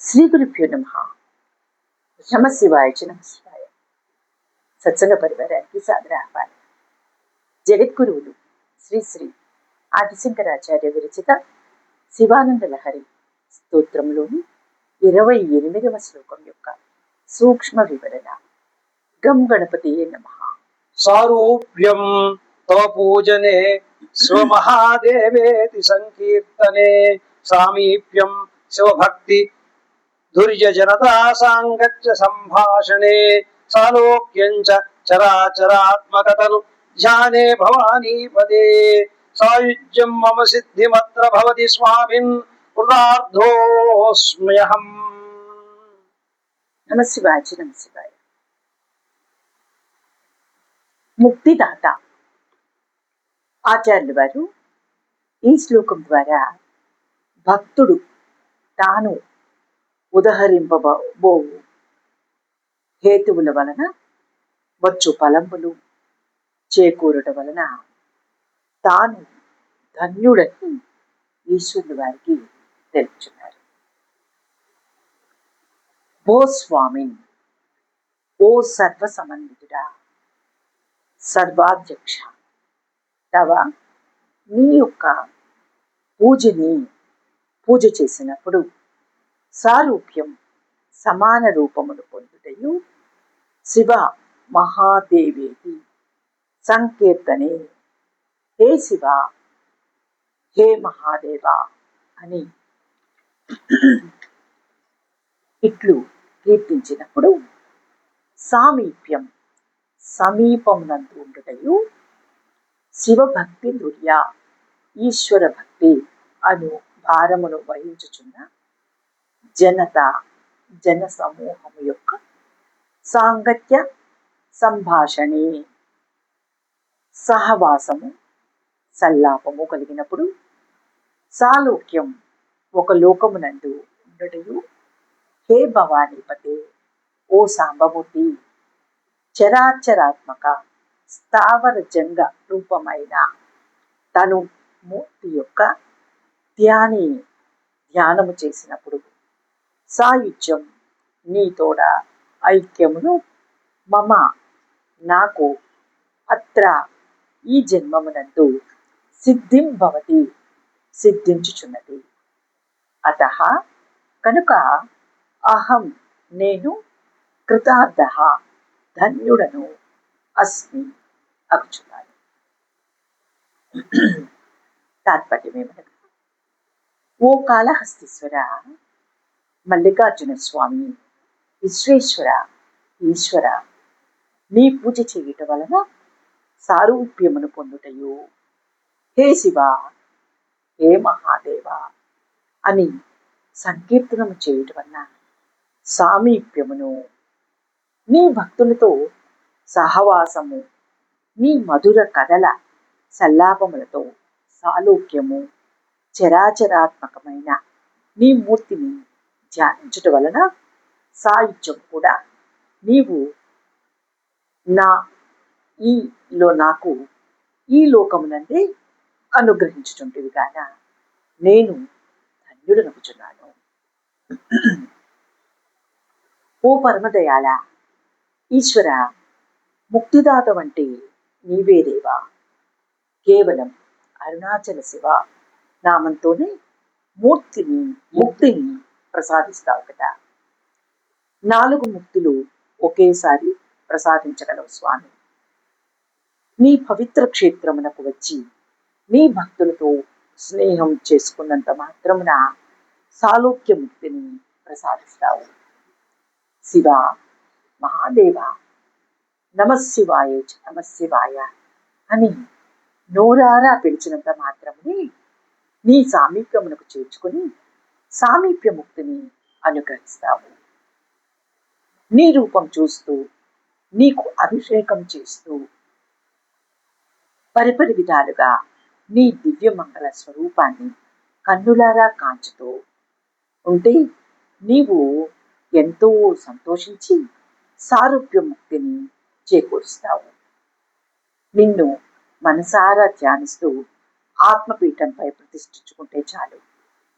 శ్రీ గురుభ్యో నమః. నమ శివాయ చ నమ శివాయ. సత్సంగ పరివారానికి సాదర ఆహ్వానం. జగద్గురువులు శ్రీ శ్రీ ఆదిశంకరాచార్య విరచిత శివానంద లహరి స్తోత్రంలోని 28వ శ్లోకం యొక్క సూక్ష్మ వివరణ. గం గణపతియే నమః. సారూప్యం తవ పూజనే స్వమహాదేవేతి సంకీర్తనే సామీప్యం శివభక్తి దుర్యజనతా సాంగత్య సంభాషణే సాలోక్యం చ చరాచరాత్మకతను ధ్యానే భవానీపదే సాయుజ్యం మమ సిద్ధిమత్ర భవతి స్వామిన్ కృతార్థోస్మ్యహం. నమ శివాయ చ నమ శివాయ. ముక్తిదాత ఆచార్యుల వారు ఈ శ్లోకం ద్వారా భక్తుడు తాను ఉదహరింపబో హేతువుల వలన వచ్చు ఫలంబులు చేకూరట వలన తాను ధన్యుడని ఈశ్వరుడు వారికి తెలుపుచున్నారు. ఓ స్వామి, ఓ సర్వసమన్వితుడా, సర్వాధ్యక్ష, తవ నీ యొక్క పూజ చేసినప్పుడు సారూప్యం సమాన రూపమును పొందుటయు శివ మహాదేవేతి సంకీర్తనే, హే శివ, హే మహాదేవ అని ఇట్లు కీర్తించినప్పుడు సామీప్యం సమీపమునందు ఉండుటయు శివభక్తి దుర్య ఈశ్వర భక్తి అను భారమును వహించుచున్న జన సమూహము యొక్క సాంగత్య సంభాషణే సహవాసము సల్లాపము కలిగినప్పుడు సాలోక్యం ఒక లోకమునందు ఉండటయు, హే భవానీపతే, ఓ సాంబమూర్తి, చరాచరాత్మక స్థావర జంగ రూపమైన తను మూర్తి యొక్క ధ్యానము చేసినప్పుడు సాయుధ్యం నీతోడ ఐక్యమును మమ నాకు అత్ర ఈ జన్మమునందు సిద్ధిం భవతి సిద్ధించుచున్నది. అతః కనుక అహం నేను కృతార్థ ధన్యుడను అస్మి అగుచున్నాను. తాత్పర్యమేమనగా, ఓ కాళహస్తీశ్వర, మల్లికార్జున స్వామి, విశ్వేశ్వర, ఈశ్వర, నీ పూజ చేయటం వలన సారూప్యమును పొందుటయు, హే శివ, హే మహాదేవ అని సంకీర్తనము చేయటం వలన సామీప్యమును, నీ భక్తులతో సహవాసము, నీ మధుర కథల సల్లాపములతో సాలోక్యము, చరాచరాత్మకమైన నీ మూర్తిని ధ్యానించుట వలన సాయుధ్యం కూడా నీవు నాకు ఈ లోకమునందే అనుగ్రహించుచుంటివి గాన నేను ధన్యుడనుకుచున్నాను. ఓ పరమదయాల ఈశ్వర, ముక్తిదాత వంటి నీవేదేవా, కేవలం అరుణాచల శివ నామంతోనే ముక్తిని ప్రసాదిస్తావు కదా. 4 ముక్తులు ఒకేసారి ప్రసాదించగలవు స్వామి. నీ పవిత్ర క్షేత్రమునకు వచ్చి నీ భక్తులతో స్నేహం చేసుకున్నంత మాత్రమున సాలోక్య ముక్తిని ప్రసాదిస్తావు. శివ, మహాదేవ, నమశివాయ నమశివాయ అని నోరారా పిలిచినంత మాత్రమే నీ సామీప్యమునకు చేర్చుకుని సామీప్య ముక్తిని అనుగ్రహిస్తావు. నీ రూపం చూస్తూ నీకు అభిషేకం చేస్తూ పరిపరి విధాలుగా నీ దివ్యమంగళ స్వరూపాన్ని కన్నులారా కాంచుతూ ఉంటే నీవు ఎంతో సంతోషించి సారూప్య ముక్తిని చేకూరుస్తావు. నిన్ను మనసారా ధ్యానిస్తూ ఆత్మపీఠంపై ప్రతిష్ఠించుకుంటే చాలు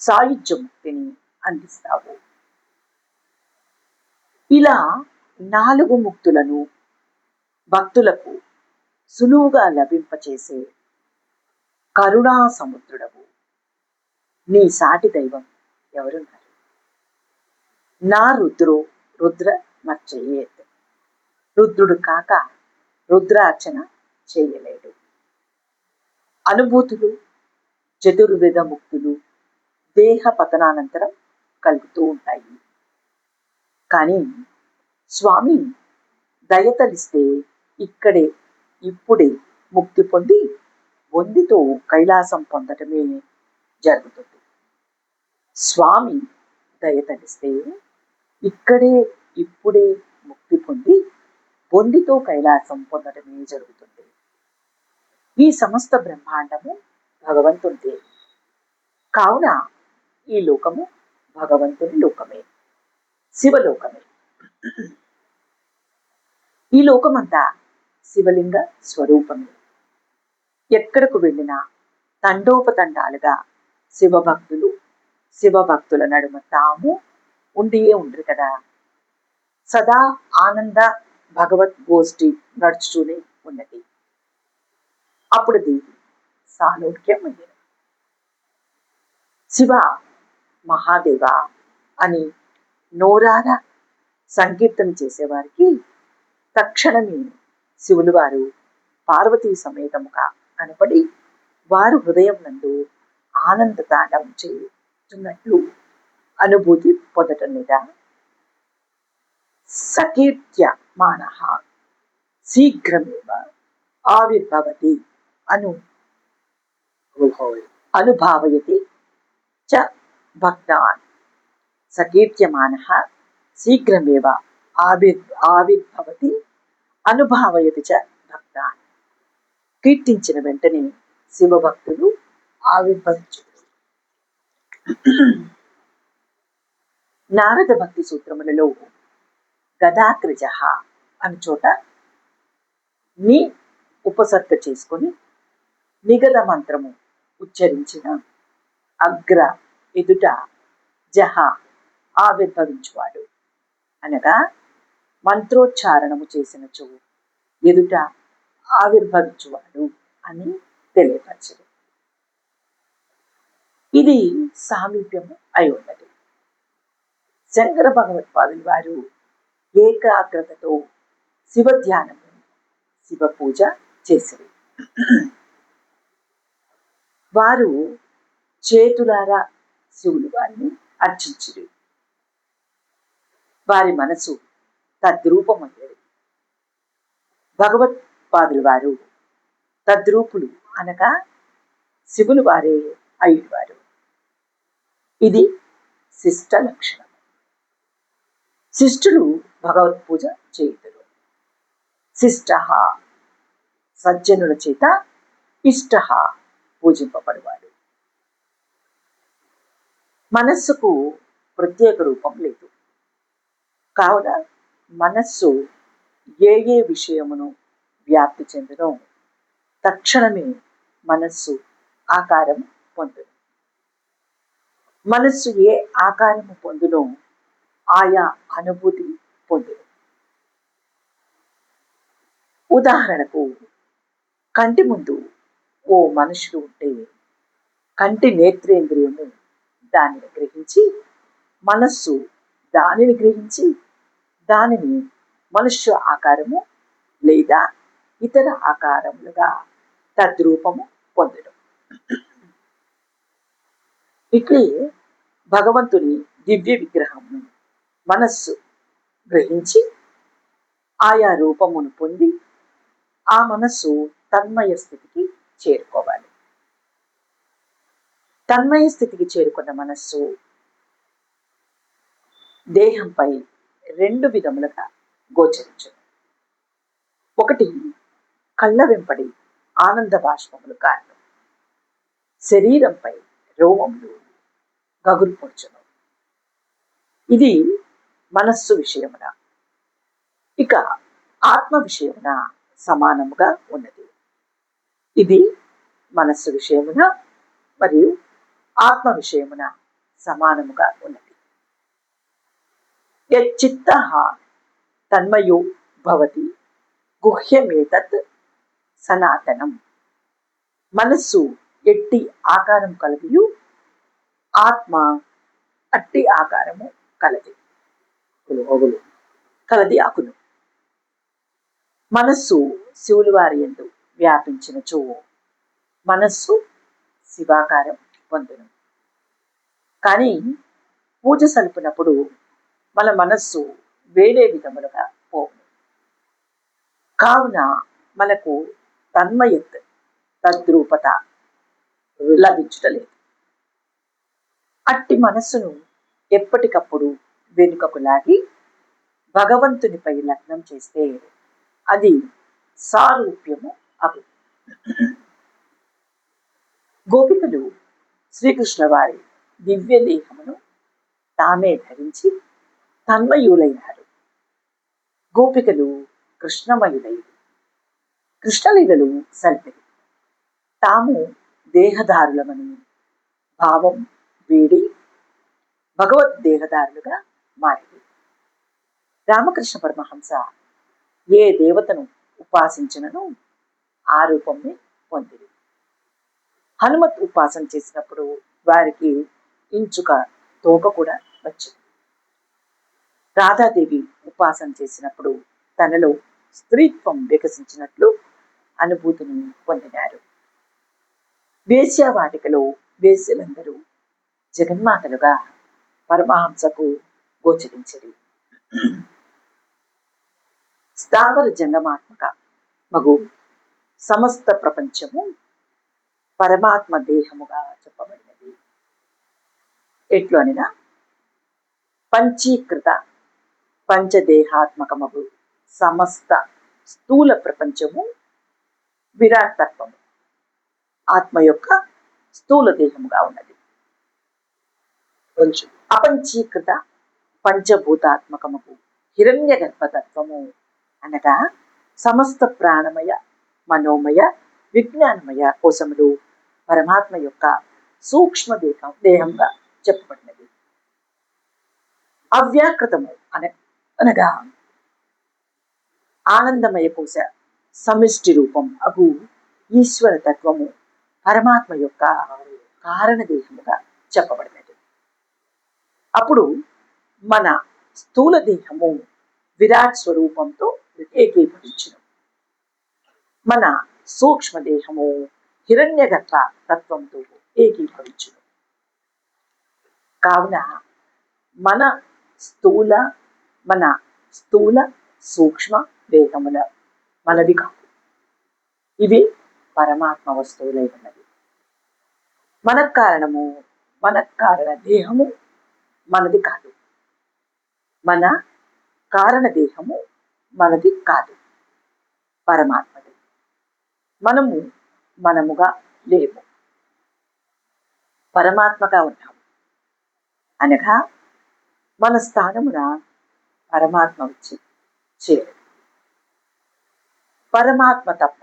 సాయుధ్య ముక్తిని అందిస్తావు. ఇలా 4 ముక్తులను భక్తులకు సులువుగా లభింపచేసే కరుణా సముద్రుడవు. నీ సాటి దైవం ఎవరున్నారు? నా రుద్రో రుద్ర మర్చయేత్. రుద్రుడు కాక రుద్రార్చన చేయలేడు. అనుభూతులు, చతుర్విధ ముక్తులు దేహ పతనానంతరం కలుగుతూ ఉంటాయి. కానీ స్వామి దయతలిస్తే ఇక్కడే ఇప్పుడే ముక్తి పొంది బొందితో కైలాసం పొందటమే జరుగుతుంది. స్వామి దయతలిస్తే ఇక్కడే ఇప్పుడే ముక్తి పొంది బొందితో కైలాసం పొందటమే జరుగుతుంది. ఈ సమస్త బ్రహ్మాండము భగవంతునిదే. కావున ఈ లోకము భగవంతుని లోకమే, శివలోకమే. ఈ లోకమంతా శివలింగ స్వరూపమే. ఎక్కడకు వెళ్ళినా తండోపతండాలుగా శివభక్తుల నడుమ తాము ఉండియే ఉండరు కదా. సదా ఆనంద భగవత్ గోష్ఠి నడుచుతూనే ఉన్నది. అప్పుడు దేవి సాలోక్యం అయ్యింది. శివ మహాదేవ అని నోరారా సంకీర్తన చేసేవారికి తక్షణమే శివులు వారు పార్వతీ సమేతముగా కనపడి వారు హృదయం నందు ఆనంద తాండవం చేస్తున్నట్లు అనుభూతి పొందటం లేదా. సకీర్త్యమానః శీఘ్రమేవ ఆవిర్భవతి అనుభావయతి చ భక్తాన్. సకీర్త్యమానః శీఘ్రమేవ ఆవిర్భవతి అనుభావయతి చ భక్తాన్. కీర్తించిన వెంటనే శివభక్తులు ఆవిర్భవించుతారు. నారద భక్తి సూత్రములలో గదాగ్రజ అని చోట ని ఉపసర్గ చేసుకొని నిగద మంత్రము ఉచ్చరించిన అగ్ర ఎదుట జహ ఆవిర్భవించువాడు అనగా మంత్రోచ్చారణము చేసినచో ఎదుట ఆవిర్భవించువాడు అని తెలియపరచరు. ఇది సామీప్యము అయి ఉన్నది. శంకర భగవత్పాదులు వారు ఏకాగ్రతతో శివ ధ్యానము, శివ పూజ చేసిరి. వారు చేతులారా శివులు వారిని అర్చించిరి. వారి మనసు తద్రూపమయ్యేది. భగవత్పాదులు వారు తద్రూపులు అనగా శివులు వారే అయ్యేవారు. ఇది శిష్ట లక్షణం. శిష్టులు భగవత్ పూజ చేయుదురు. శిష్ట సజ్జనుల చేత, ఇష్ట పూజింపబడువాడు. మనస్సుకు ప్రత్యేక రూపం లేదు. కావున మనస్సు ఏ ఏ విషయమును వ్యాప్తి చెందునో తక్షణమే మనస్సు ఆకారం పొందును. మనస్సు ఏ ఆకారము పొందునో ఆయా అనుభూతి పొందును. ఉదాహరణకు కంటి ముందు ఓ మనుషుడు ఉంటే కంటి నేత్రేంద్రియము దానిని గ్రహించి, మనస్సు దానిని గ్రహించి దానిని మనుష్య ఆకారము లేదా ఇతర ఆకారములుగా తద్రూపము పొందడం. ఇట్లే భగవంతుని దివ్య విగ్రహమును మనస్సు గ్రహించి ఆయా రూపమును పొంది ఆ మనస్సు తన్మయ స్థితికి చేరుకోవాలి. తన్మయ స్థితికి చేరుకున్న మనస్సు దేహంపై 2 విధములుగా గోచరించును. ఒకటి కళ్ళ వెంపడి ఆనంద బాష్పములు కారణం, శరీరంపై రోమములు గగురు పొడుచును. ఇది మనస్సు విషయమున. ఇక ఆత్మ విషయమున సమానముగా ఉన్నది. ఇది మనస్సు విషయమున మరియు ఆత్మ విషయమున సమానముగా ఉన్నది. యచ్చిత్తః తన్మయో భవతి గుహ్యమేతత్ సనాతనం. మనస్సు ఎట్టి ఆకారం కలదియు ఆత్మ అట్టి ఆకారము కలది కలది అగును. మనస్సు శివుల వారి యందు వ్యాపించినచో మనస్సు శివాకారం పొందును. కానీ పూజ సలుపునప్పుడు మన మనస్సు వేరే విధములుగా పోవును. కావున మనకు తన్మయత్ తద్రూపత లభించుటలేదు. అట్టి మనస్సును ఎప్పటికప్పుడు వెనుకకు లాగి భగవంతునిపై లగ్నం చేస్తే అది సారూప్యము అగు. గోపికలు శ్రీకృష్ణ వారి దివ్య దేహమును తామే ధరించి తన్మయులైనారు. గోపికలు కృష్ణమయులై కృష్ణలీలలు సల్పిరి. తాము దేహదారులమని భావం వీడి భగవద్దేహదారులుగా మారింది. రామకృష్ణ పరమహంస ఏ దేవతను ఉపాసించినను ఆ రూపంని పొందిరి. హనుమత్ ఉపాసన చేసినప్పుడు వారికి ఇంచుక తోక కూడా వచ్చింది. రాధాదేవి ఉపాసన చేసినప్పుడు తనలో స్త్రీత్వం వికసించినట్లు అనుభూతిని పొందినారు. వేశ్యావాటికలో వేశ్యలందరూ జగన్మాతలుగా పరమహంసకు గోచరించరి. స్థావర జంగమాత్మక మగు సమస్త ప్రపంచము పరమాత్మ దేహముగా చెప్పబడినది. ఎట్లు అనినా పంచీకృత పంచదేహాత్మకమగు సమస్త స్థూల ప్రపంచము విరాట్ తత్వము ఆత్మ యొక్క స్థూల దేహముగా ఉన్నది. అపంచీకృత పంచభూతాత్మకముకు హిరణ్య గర్భతత్వము అనగా సమస్త ప్రాణమయ మనోమయ విజ్ఞానమయ కోశములు పరమాత్మ యొక్క సూక్ష్మ దేహంగా చెప్పబడినది. అవ్యాకృతము అనగా ఆనందమయ కోశ సమిష్టి రూపం అగు ఈశ్వర తత్వము పరమాత్మ యొక్క కారణదేహముగా చెప్పబడినది. అప్పుడు మన స్థూల దేహము విరాట్ స్వరూపంతో ఏకీభవించును. మన సూక్ష్మదేహము హిరణ్యగర్భ తత్వంతో ఏకీభవించును. కావున మన స్థూల సూక్ష్మ దేహముల మనవి కాదు, ఇవి పరమాత్మ వస్తువులై ఉన్నది. మన కారణ దేహము మనది కాదు, మన కారణ దేహము మనది కాదు, పరమాత్మది. మనముగా లేము, పరమాత్మగా ఉన్నాము. అనగా మన స్థానమున పరమాత్మ వచ్చి చేరు. పరమాత్మ తప్ప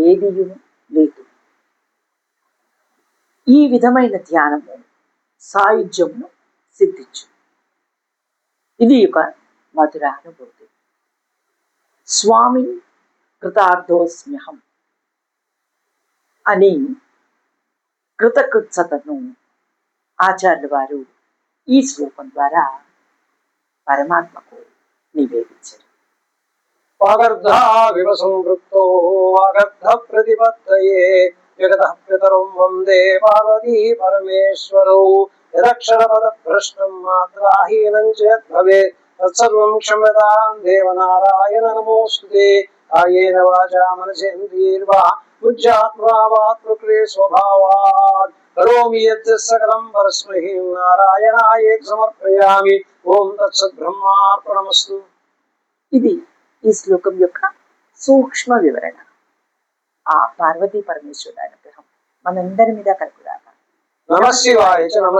ఏదియును లేదు. ఈ విధమైన ధ్యానము సాయుధ్యమును సిద్ధించు. ఇది ఒక మధురానుభూతి. స్వామి కృతార్థోస్మ్యహం అని కృతకృత్సతను ఆచార్యుల వారు ఈ శ్లోకం ద్వారా పరమాత్మకు నివేదించారు. వాగర్ధ వివసంవృత్తో వాగర్ధ ప్రతిపత్తయే జగతః పితరం వందే పార్వతీ పరమేశ్వరౌ యదక్షరపద భ్రష్టం మాత్రాహీనం చేత్ భవేత్ తత్సర్వం క్షమ్యతాం దేవనారాయణ నమోస్తుతే. కాయేన వాచా మనసేంద్రియైర్వా బుద్ధ్యాత్మనా వా ప్రకృతే స్వభావాత్ కరోమి యత్ సకలం పరస్మై నారాయణాయేతి సమర్పయామి. ఓం తత్సత్ బ్రహ్మార్పణమస్తు. ఇది ఈ శ్లోకం యొక్క సూక్ష్మ వివరణ. ఆ పార్వతీ పరమేశ్వరుడు అనుగ్రహం మనందరి మీద కలుగుదాకా. నమః శివాయ. నమః